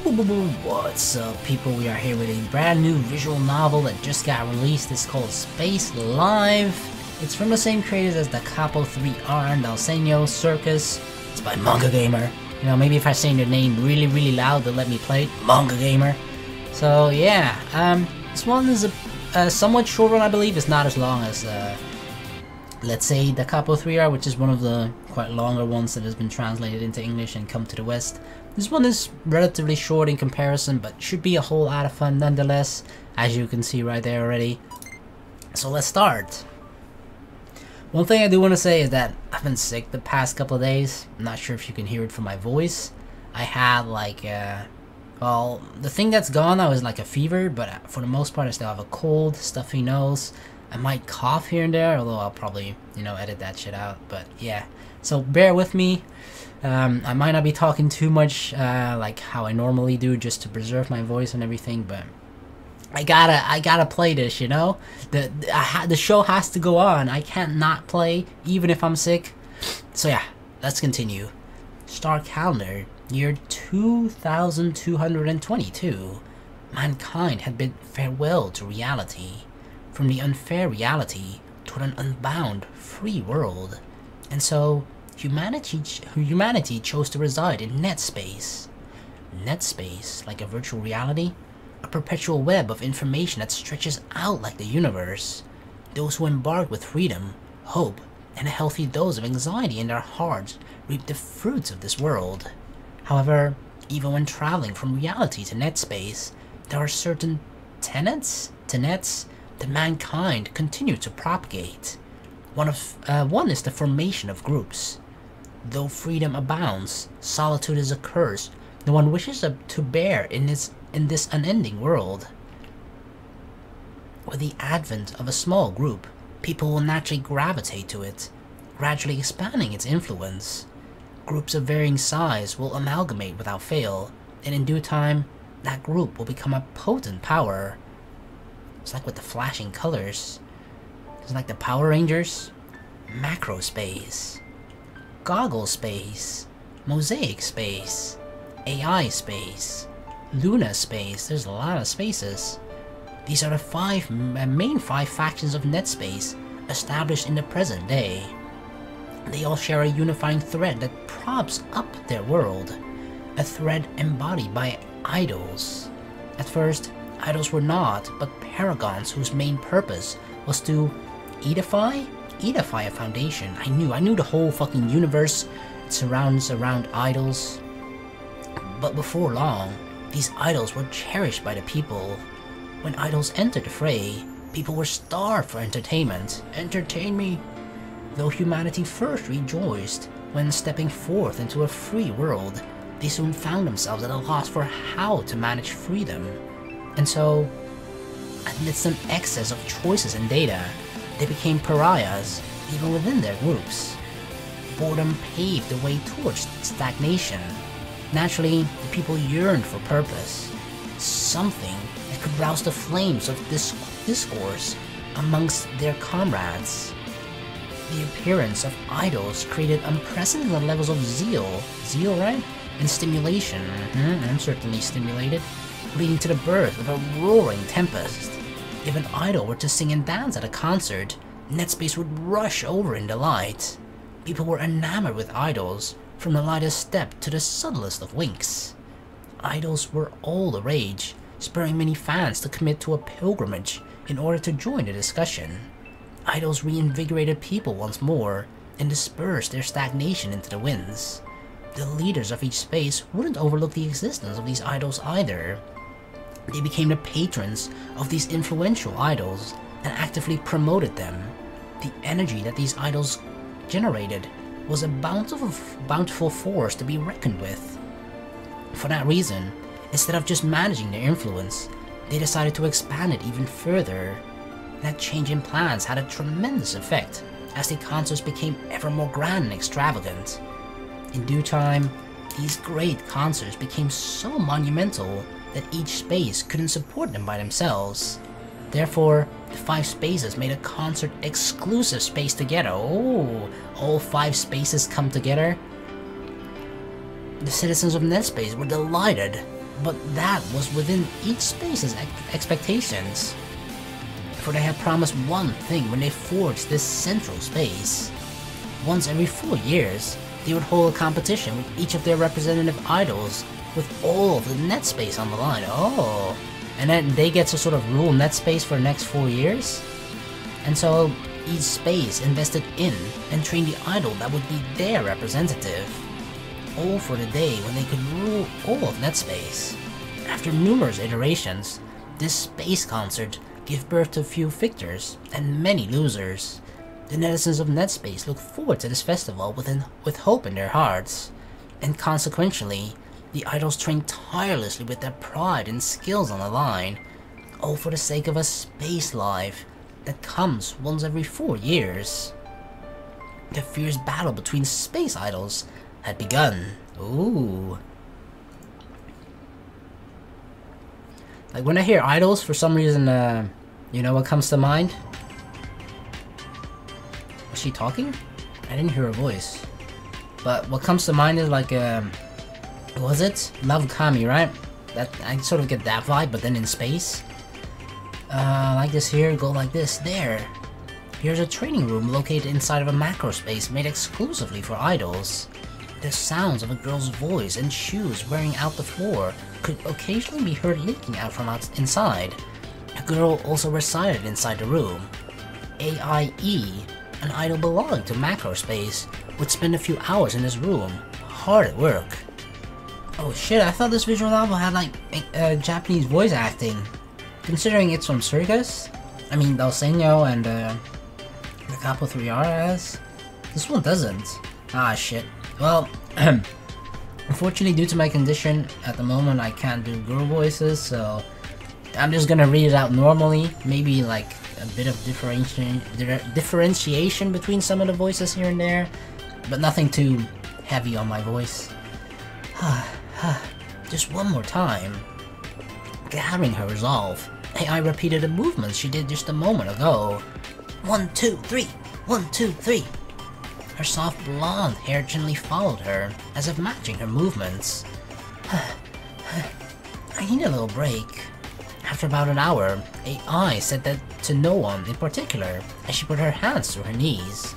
What's up, people? We are here with a brand new visual novel that just got released. It's called Space Live. It's from the same creators as the Capo 3R and Dal Segno, Circus. It's by Manga Gamer. You know, maybe if I say their name really loud, they'll let me play it. Manga Gamer. So yeah, this one is a somewhat short one, I believe. It's not as long as let's say the Capo 3R, which is one of the quite longer ones that has been translated into English and come to the West. This one is relatively short in comparison, but should be a whole lot of fun nonetheless, as you can see right there already. So let's start. One thing I do want to say is that I've been sick the past couple of days. I'm not sure if you can hear it from my voice. I had like, well, the thing that's gone now is like a fever, but for the most part I still have a cold, stuffy nose. I might cough here and there, although I'll probably, you know, edit that shit out, but yeah. So bear with me. I might not be talking too much like how I normally do, just to preserve my voice and everything, but I gotta play this, you know? The show has to go on. I can't not play, even if I'm sick. So yeah, let's continue. Star calendar, year 2222. Mankind had bid farewell to reality. From the unfair reality toward an unbound, free world. And so, humanity chose to reside in net space. Net space, like a virtual reality, a perpetual web of information that stretches out like the universe. Those who embark with freedom, hope, and a healthy dose of anxiety in their hearts reap the fruits of this world. However, even when traveling from reality to net space, there are certain tenets that mankind continue to propagate. One is the formation of groups. Though freedom abounds, solitude is a curse no one wishes to bear in this unending world. With the advent of a small group, people will naturally gravitate to it, gradually expanding its influence. Groups of varying size will amalgamate without fail, and in due time, that group will become a potent power. It's like with the flashing colors. It's like the Power Rangers. Macro space. Goggle space. Mosaic space. AI space. Luna space. There's a lot of spaces. These are the main five factions of net space established in the present day. They all share a unifying thread that props up their world. A thread embodied by idols. At first, idols were not, but paragons whose main purpose was to edify a foundation. I knew the whole fucking universe surrounds around idols. But before long, these idols were cherished by the people. When idols entered the fray, people were starved for entertainment. Entertain me! Though humanity first rejoiced when stepping forth into a free world, they soon found themselves at a loss for how to manage freedom. And so, amidst an excess of choices and data, they became pariahs even within their groups. Boredom paved the way towards stagnation. Naturally, the people yearned for purpose, something that could rouse the flames of discourse amongst their comrades. The appearance of idols created unprecedented levels of zeal, right? And stimulation. I'm certainly stimulated. Leading to the birth of a roaring tempest. If an idol were to sing and dance at a concert, NetSpace would rush over in delight. People were enamored with idols, from the lightest step to the subtlest of winks. Idols were all the rage, spurring many fans to commit to a pilgrimage in order to join the discussion. Idols reinvigorated people once more, and dispersed their stagnation into the winds. The leaders of each space wouldn't overlook the existence of these idols either. They became the patrons of these influential idols and actively promoted them. The energy that these idols generated was a bountiful force to be reckoned with. For that reason, instead of just managing their influence, they decided to expand it even further. That change in plans had a tremendous effect as the concerts became ever more grand and extravagant. In due time, these great concerts became so monumental that each space couldn't support them by themselves. Therefore, the 5 spaces made a concert exclusive space together. Oh, all 5 spaces come together. The citizens of NetSpace were delighted. But that was within each space's expectations. For they had promised one thing when they forged this central space. Once every 4 years, they would hold a competition with each of their representative idols with all of the net space on the line. Oh, and then they get to sort of rule net space for the next 4 years? And so each space invested in and trained the idol that would be their representative. All for the day when they could rule all of net space. After numerous iterations, this space concert gave birth to a few victors and many losers. The netizens of NetSpace look forward to this festival with hope in their hearts, and consequently, the idols train tirelessly with their pride and skills on the line, all for the sake of a space life that comes once every 4 years. The fierce battle between space idols had begun. Ooh. Like when I hear idols, for some reason, you know what comes to mind? Was she talking? I didn't hear her voice. But what comes to mind is like, was it? Love Kami, right? That I sort of get that vibe, but then in space. Like this here, go like this, there. Here's a training room located inside of a macro space made exclusively for idols. The sounds of a girl's voice and shoes wearing out the floor could occasionally be heard leaking out from inside. A girl also resided inside the room. AIE, an idol belonging to macro space, would spend a few hours in this room, hard at work. Oh shit, I thought this visual novel had like Japanese voice acting. Considering it's from Circus, I mean Dal Segno and the Capo 3R has. This one doesn't. Ah shit. Well, unfortunately due to my condition at the moment I can't do girl voices, so I'm just gonna read it out normally. Maybe like a bit of differentiation between some of the voices here and there, but nothing too heavy on my voice. Just one more time. Gathering her resolve, AI repeated the movements she did just a moment ago. 1, 2, 3, 1, 2, 3. Her soft blonde hair gently followed her, as if matching her movements. I need a little break. After about an hour, AI said that to no one in particular, as she put her hands through her knees.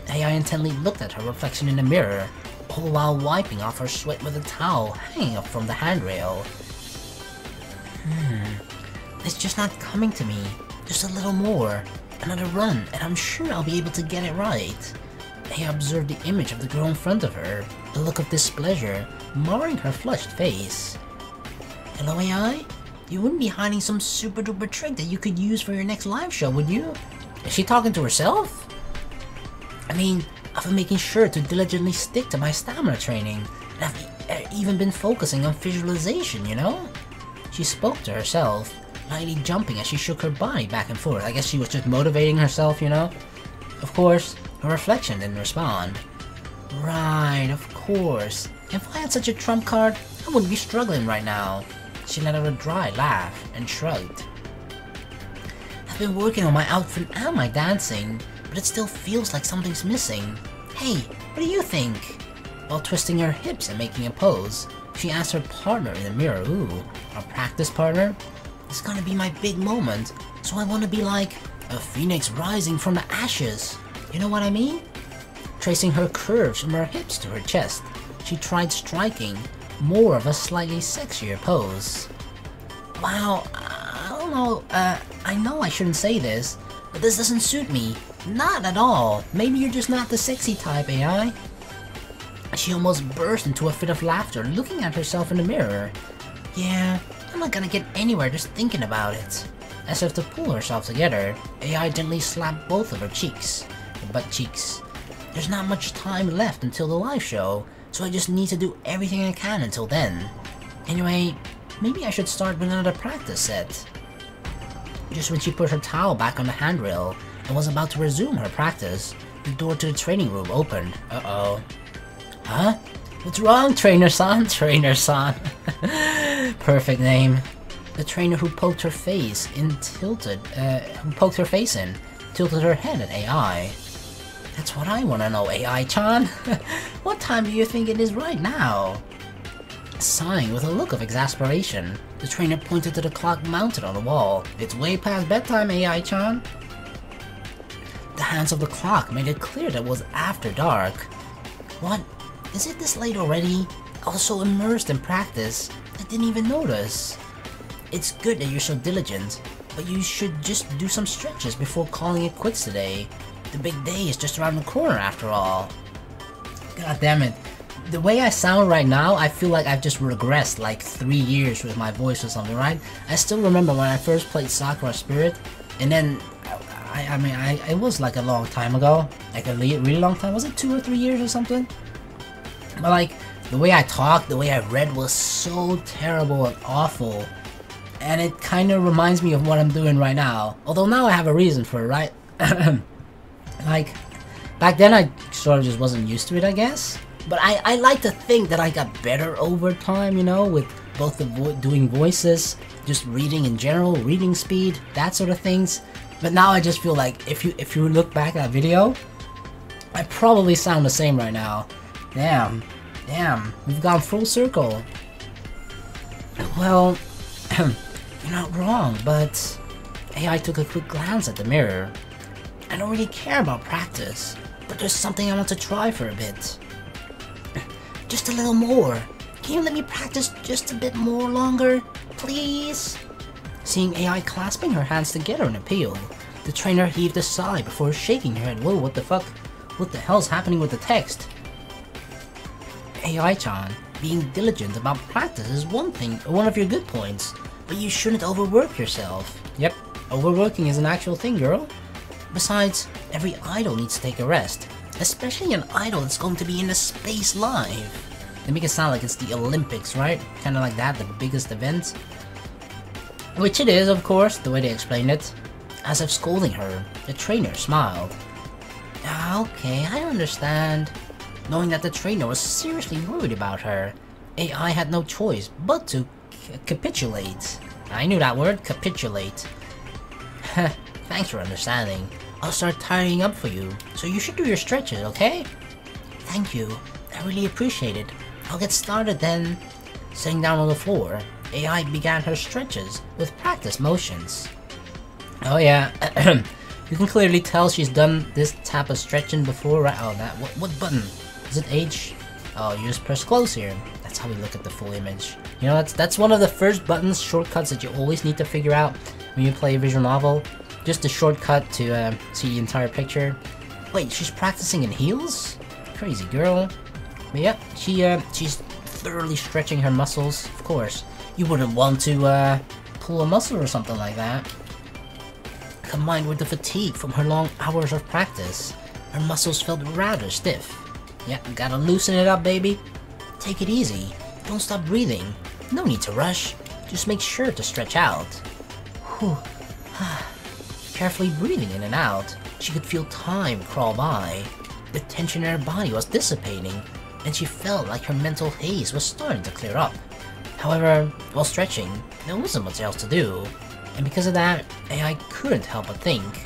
AI intently looked at her reflection in the mirror, all while wiping off her sweat with a towel hanging up from the handrail. It's just not coming to me. Just a little more. Another run, and I'm sure I'll be able to get it right. AI observed the image of the girl in front of her, a look of displeasure marring her flushed face. Hello, AI? You wouldn't be hiding some super duper trick that you could use for your next live show, would you? Is she talking to herself? I mean, I've been making sure to diligently stick to my stamina training, and I've even been focusing on visualization, you know? She spoke to herself, lightly jumping as she shook her body back and forth. I guess she was just motivating herself, you know? Of course, her reflection didn't respond. Right, of course. If I had such a trump card, I wouldn't be struggling right now. She let out a dry laugh and shrugged. I've been working on my outfit and my dancing, but it still feels like something's missing. Hey, what do you think? While twisting her hips and making a pose, she asked her partner in the mirror, ooh, our practice partner? It's gonna be my big moment, so I wanna be like a phoenix rising from the ashes. You know what I mean? Tracing her curves from her hips to her chest, she tried striking more of a slightly sexier pose. Wow, I don't know, I know I shouldn't say this, but this doesn't suit me. Not at all. Maybe you're just not the sexy type, AI. She almost burst into a fit of laughter, looking at herself in the mirror. Yeah, I'm not gonna get anywhere just thinking about it. As if to pull herself together, AI gently slapped both of her cheeks. Her butt cheeks. There's not much time left until the live show, so I just need to do everything I can until then. Anyway, maybe I should start with another practice set. Just when she put her towel back on the handrail and was about to resume her practice, the door to the training room opened. Uh-oh. Huh? What's wrong, Trainer-san? Trainer-san. Perfect name. The trainer who poked her face in tilted her head at AI. That's what I wanna know, AI-chan. What time do you think it is right now? Sighing with a look of exasperation, the trainer pointed to the clock mounted on the wall. "It's way past bedtime, AI-chan." The hands of the clock made it clear that it was after dark. "What? Is it this late already? I was so immersed in practice, I didn't even notice." "It's good that you're so diligent, but you should just do some stretches before calling it quits today. The big day is just around the corner after all." God damn it. The way I sound right now, I feel like I've just regressed like 3 years with my voice or something, right? I still remember when I first played Sakura Spirit, and then, I mean, it was like a long time ago. Like a really long time. Was it 2 or 3 years or something? But like, the way I talked, the way I read was so terrible and awful. And it kind of reminds me of what I'm doing right now. Although now I have a reason for it, right? Like, back then I sort of just wasn't used to it, I guess. But I like to think that I got better over time, you know, with both the doing voices, just reading in general, reading speed, that sort of things. But now I just feel like if you look back at that video, I probably sound the same right now. Damn, we've gone full circle. Well, you're not wrong, but AI took a quick glance at the mirror. "I don't really care about practice, but there's something I want to try for a bit. Just a little more. Can you let me practice just a bit more longer, please?" Seeing AI clasping her hands together in appeal, the trainer heaved a sigh before shaking her head. "Whoa, what the fuck? What the hell's happening with the text?" "AI-chan, being diligent about practice is one of your good points, but you shouldn't overwork yourself." Yep, overworking is an actual thing, girl. "Besides, every idol needs to take a rest, especially an idol that's going to be in the space live." They make it sound like it's the Olympics, right? Kind of like that, the biggest event. Which it is, of course, the way they explained it. As if scolding her, the trainer smiled. "Okay, I understand." Knowing that the trainer was seriously worried about her, AI had no choice but to capitulate. I knew that word, capitulate. "Thanks for understanding. I'll start tidying up for you, so you should do your stretches, okay?" "Thank you. I really appreciate it. I'll get started then." Sitting down on the floor, AI began her stretches with practice motions. Oh yeah, you can clearly tell she's done this type of stretching before, right? Oh, that what button? Is it H? Oh, you just press close here. That's how we look at the full image. You know, that's one of the first buttons, shortcuts that you always need to figure out when you play a visual novel. Just a shortcut to see the entire picture. Wait, she's practicing in heels? Crazy girl. But yeah, she's thoroughly stretching her muscles. Of course, you wouldn't want to pull a muscle or something like that. Combined with the fatigue from her long hours of practice, her muscles felt rather stiff. Yeah, gotta loosen it up, baby. Take it easy. Don't stop breathing. No need to rush. Just make sure to stretch out. Whew. Carefully breathing in and out, she could feel time crawl by. The tension in her body was dissipating, and she felt like her mental haze was starting to clear up. However, while stretching, there wasn't much else to do, and because of that, AI couldn't help but think.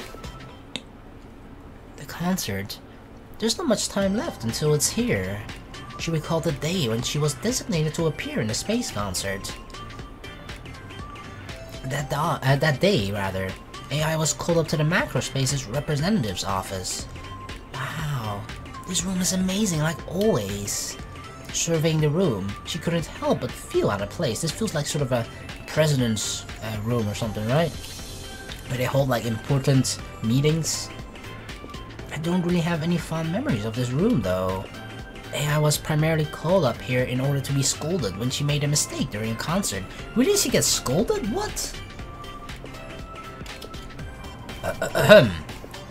The concert. There's not much time left until it's here. She recalled the day when she was designated to appear in the space concert. That day, rather, AI was called up to the Macrospace's representative's office. Wow, this room is amazing like always. Surveying the room, she couldn't help but feel out of place. This feels like sort of a president's room or something, right? Where they hold like important meetings. I don't really have any fond memories of this room though. AI was primarily called up here in order to be scolded when she made a mistake during a concert. Really, she gets scolded? What?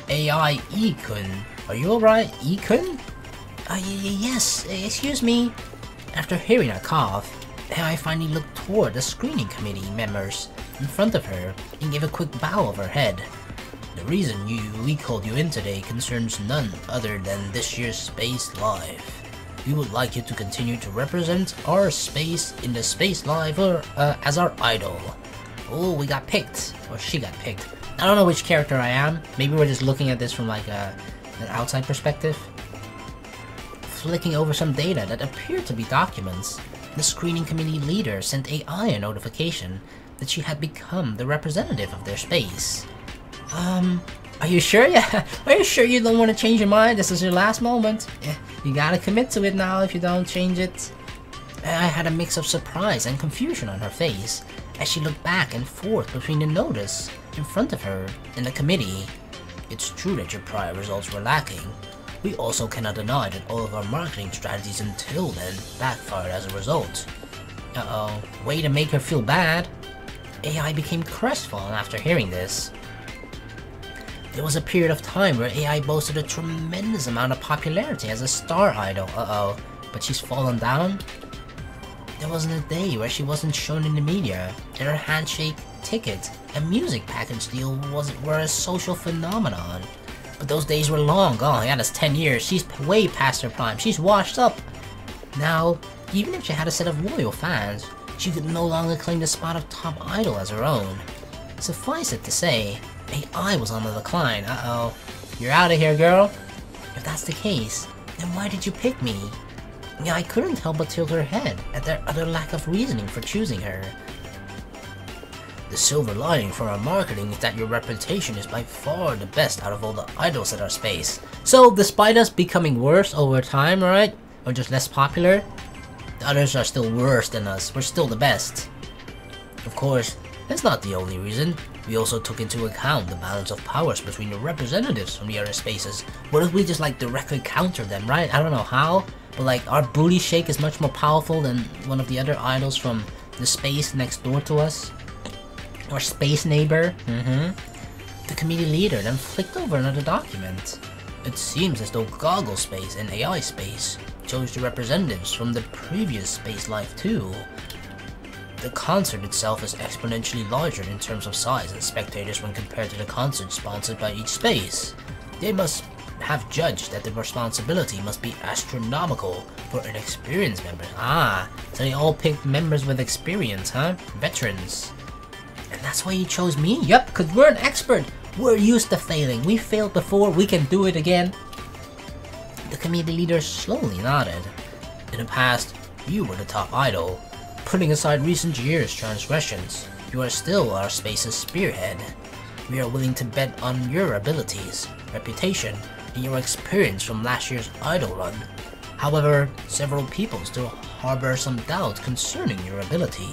AI E-kun. Are you alright, E-kun? Yes, excuse me. After hearing a cough, AI finally looked toward the screening committee members in front of her and gave a quick bow of her head. The reason we called you in today concerns none other than this year's Space Live. We would like you to continue to represent our space in the Space Live as our idol. Oh, we got picked. Or she got picked. I don't know which character I am. Maybe we're just looking at this from like an outside perspective. Flicking over some data that appeared to be documents, the screening committee leader sent AI a notification that she had become the representative of their space. Are you sure? Yeah, are you sure you don't want to change your mind? This is your last moment. Yeah, you gotta commit to it now if you don't change it. AI had a mix of surprise and confusion on her face as she looked back and forth between the notice in front of her and the committee. It's true that your prior results were lacking. We also cannot deny that all of our marketing strategies until then backfired as a result. Uh-oh, way to make her feel bad. AI became crestfallen after hearing this. There was a period of time where AI boasted a tremendous amount of popularity as a star idol. Uh-oh, but she's fallen down? There wasn't a day where she wasn't shown in the media, and her handshake, ticket, and music package deal were a social phenomenon. But those days were long gone. Yeah, that's 10 years. She's way past her prime. She's washed up. Now, even if she had a set of loyal fans, she could no longer claim the spot of top idol as her own. Suffice it to say, AI was on the decline. Uh-oh. You're out of here, girl. If that's the case, then why did you pick me? Yeah, I couldn't help but tilt her head at their utter lack of reasoning for choosing her. The silver lining for our marketing is that your reputation is by far the best out of all the idols at our space. So, despite us becoming worse over time, right? Or just less popular, the others are still worse than us. We're still the best. Of course, that's not the only reason. We also took into account the balance of powers between the representatives from the other spaces. What if we just like directly counter them, right? I don't know how, but like our booty shake is much more powerful than one of the other idols from the space next door to us. Or space neighbor. The committee leader then flicked over another document. It seems as though Goggle Space and AI Space chose the representatives from the previous space life too. The concert itself is exponentially larger in terms of size and spectators when compared to the concert sponsored by each space. They must have judged that the responsibility must be astronomical for inexperienced members. Ah, so they all picked members with experience, huh? Veterans. And that's why you chose me? Yup, because we're an expert. We're used to failing. We failed before, we can do it again. The committee leader slowly nodded. In the past, you were the top idol. Putting aside recent years' transgressions, you are still our space's spearhead. We are willing to bet on your abilities, reputation, and your experience from last year's idol run. However, several people still harbor some doubt concerning your ability.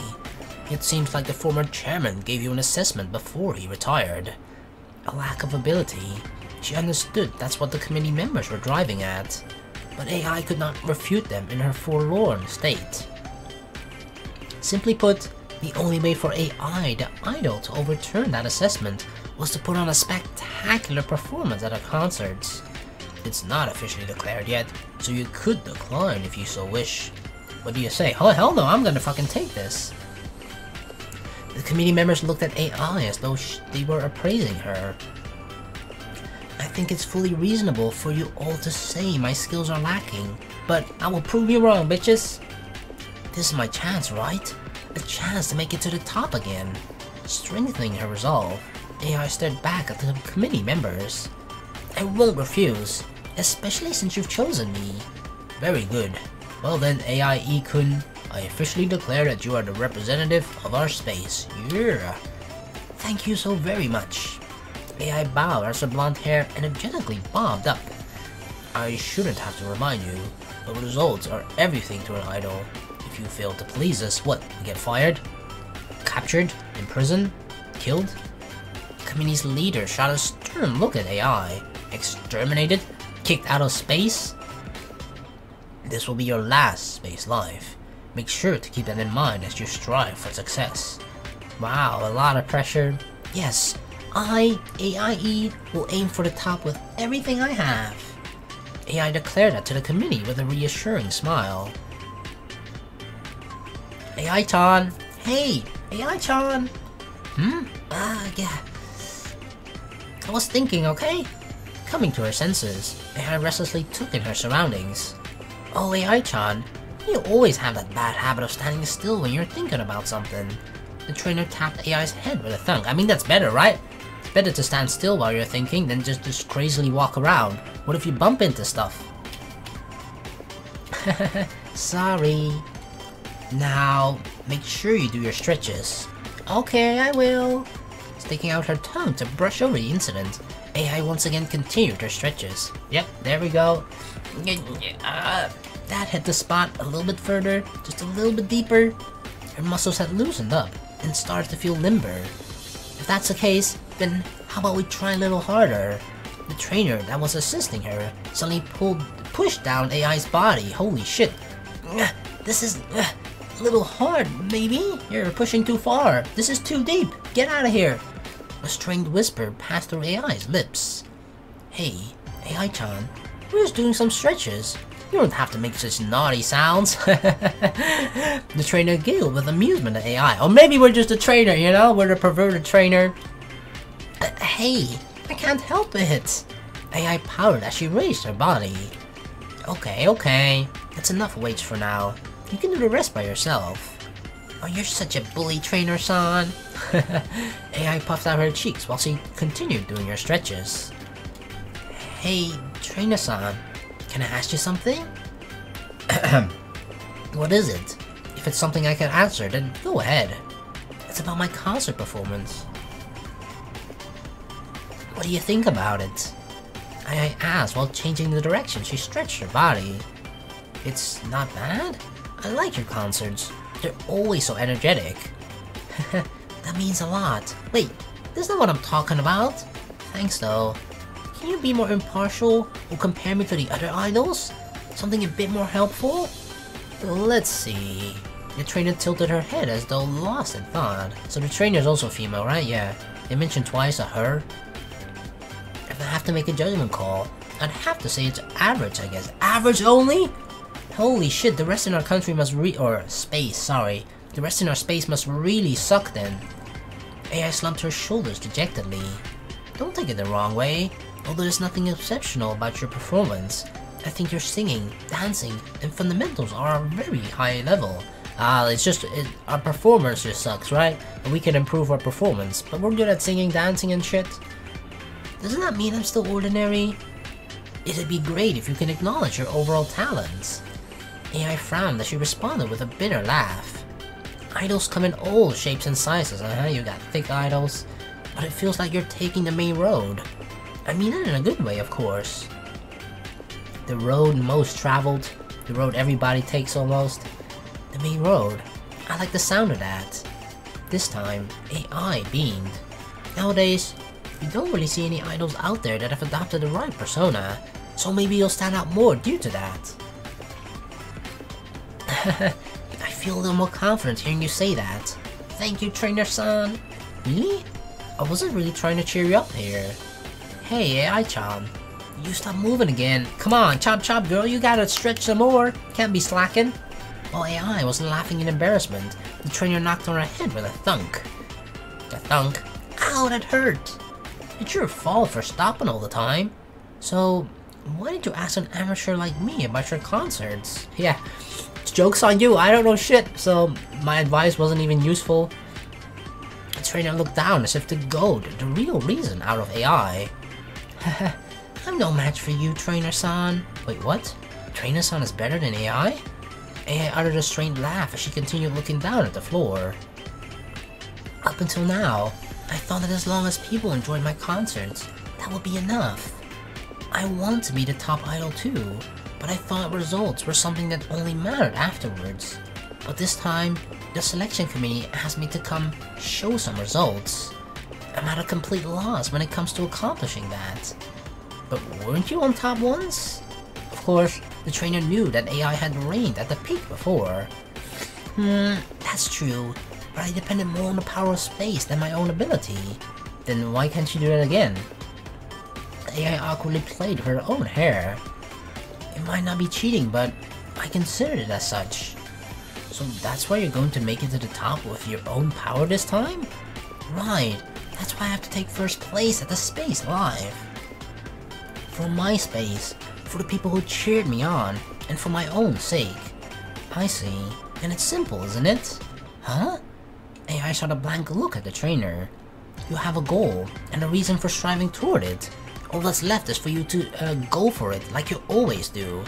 It seems like the former chairman gave you an assessment before he retired. A lack of ability. She understood that's what the committee members were driving at, but AI could not refute them in her forlorn state. Simply put, the only way for AI, the idol, to overturn that assessment was to put on a spectacular performance at our concerts. It's not officially declared yet, so you could decline if you so wish. What do you say? Oh hell no, I'm gonna fucking take this. The committee members looked at AI as though they were appraising her. I think it's fully reasonable for you all to say my skills are lacking, but I will prove you wrong, bitches. This is my chance, right? A chance to make it to the top again. Strengthening her resolve, AI stared back at the committee members. I won't refuse, especially since you've chosen me. Very good. Well then, AI-E-kun, I officially declare that you are the representative of our space. Yeah. Thank you so very much. AI bowed as her blonde hair energetically bobbed up. I shouldn't have to remind you, but results are everything to an idol. If you fail to please us, what, you get fired? Captured? Imprisoned? Killed? The committee's leader shot a stern look at AI. Exterminated? Kicked out of space? This will be your last space life. Make sure to keep that in mind as you strive for success. Wow, a lot of pressure. Yes, I, AIE, will aim for the top with everything I have. AI declared that to the committee with a reassuring smile. AI-chan! Hey! AI-chan! Yeah. I was thinking, okay? Coming to her senses, AI restlessly took in her surroundings. Oh, AI-chan, you always have that bad habit of standing still when you're thinking about something. The trainer tapped AI's head with a thumb. I mean, that's better, right? It's better to stand still while you're thinking than just crazily walk around. What if you bump into stuff? Sorry. Now, make sure you do your stretches. Okay, I will. Sticking out her tongue to brush over the incident, AI once again continued her stretches. Yep, there we go. That hit the spot a little bit further, just a little bit deeper. Her muscles had loosened up and started to feel limber. If that's the case, then how about we try a little harder? The trainer that was assisting her suddenly pushed down AI's body. Holy shit. This is a little hard, maybe? You're pushing too far. This is too deep. Get out of here. A strained whisper passed through AI's lips. Hey, AI-chan, we're just doing some stretches. You don't have to make such naughty sounds. The trainer giggled with amusement at AI. Or maybe we're just a trainer, you know? We're the perverted trainer. Hey, I can't help it. AI pouted as she raised her body. Okay. That's enough weights for now. You can do the rest by yourself. Oh, you're such a bully, trainer-san. AI puffed out her cheeks while she continued doing her stretches. Hey, trainer-san, can I ask you something? What is it? If it's something I can answer, then go ahead. It's about my concert performance. What do you think about it? I asked while changing the direction she stretched her body. It's not bad? I like your concerts. They're always so energetic. That means a lot. Wait, this is not what I'm talking about. Thanks though. Can you be more impartial or compare me to the other idols? Something a bit more helpful? Let's see. The trainer tilted her head as though lost in thought. So the trainer's also female, right? Yeah. They mentioned twice a her. If I have to make a judgment call, I'd have to say it's average, I guess. Average only? Holy shit, the rest in our country must the rest in our space must really suck then. AI slumped her shoulders dejectedly. Don't take it the wrong way. Although there's nothing exceptional about your performance, I think your singing, dancing, and fundamentals are a very high level. It's just, our performance just sucks, right? And we can improve our performance, but we're good at singing, dancing, and shit. Doesn't that mean I'm still ordinary? It'd be great if you can acknowledge your overall talents. AI frowned as she responded with a bitter laugh. Idols come in all shapes and sizes, you got thick idols, but it feels like you're taking the main road. I mean it in a good way, of course. The road most traveled, the road everybody takes almost. The main road. I like the sound of that. This time, AI beamed. Nowadays, you don't really see any idols out there that have adopted the right persona, so maybe you'll stand out more due to that. I feel a little more confident hearing you say that. Thank you, trainer-san. Really? I wasn't really trying to cheer you up here. Hey, AI-chan. You stop moving again. Come on, chop girl, you gotta stretch some more. Can't be slacking. While AI was laughing in embarrassment, the trainer knocked on her head with a thunk. A thunk? Ow, that hurt. It's your fault for stopping all the time. So, why didn't you ask an amateur like me about your concerts? Yeah, joke's on you, I don't know shit, so my advice wasn't even useful. The trainer looked down as if to goad the real reason out of AI. I'm no match for you, trainer-san. Wait, what? Trainer-san is better than AI? AI uttered a strained laugh as she continued looking down at the floor. Up until now, I thought that as long as people enjoyed my concerts, that would be enough. I want to be the top idol too, but I thought results were something that only mattered afterwards. But this time, the selection committee asked me to come show some results. I'm at a complete loss when it comes to accomplishing that. But weren't you on top once? Of course, the trainer knew that AI had reigned at the peak before. That's true, but I depended more on the power of space than my own ability. Then why can't you do that again? AI awkwardly played her own hair. It might not be cheating, but I considered it as such. So that's why you're going to make it to the top with your own power this time? Right, that's why I have to take first place at the Space Live. For my space, for the people who cheered me on, and for my own sake. I see, and it's simple, isn't it? Huh? AI shot a blank look at the trainer. You have a goal, and a reason for striving toward it. All that's left is for you to go for it like you always do.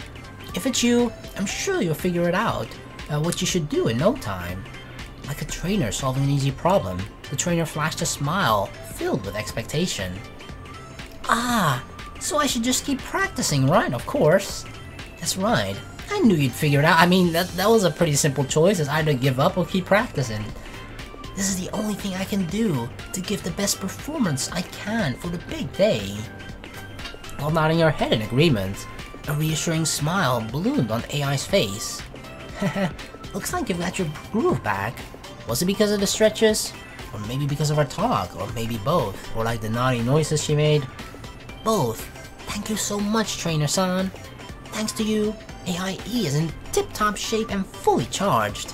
If it's you, I'm sure you'll figure it out. what you should do in no time. Like a trainer solving an easy problem, the trainer flashed a smile, filled with expectation. Ah, so I should just keep practicing, right? Of course. That's right. I knew you'd figure it out. I mean, that was a pretty simple choice. It's either give up or keep practicing. This is the only thing I can do to give the best performance I can for the big day. While nodding her head in agreement, a reassuring smile bloomed on AI's face. Looks like you've got your groove back. Was it because of the stretches? Or maybe because of our talk? Or maybe both? Or like the naughty noises she made? Both. Thank you so much, Trainer-san. Thanks to you, AIE is in tip-top shape and fully charged.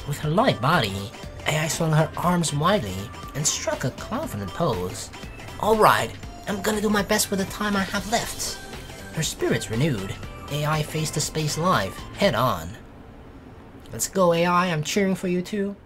With her light body, AI swung her arms widely and struck a confident pose. Alright, I'm gonna do my best with the time I have left. Her spirits renewed, AI faced the space live, head on. Let's go AI, I'm cheering for you too.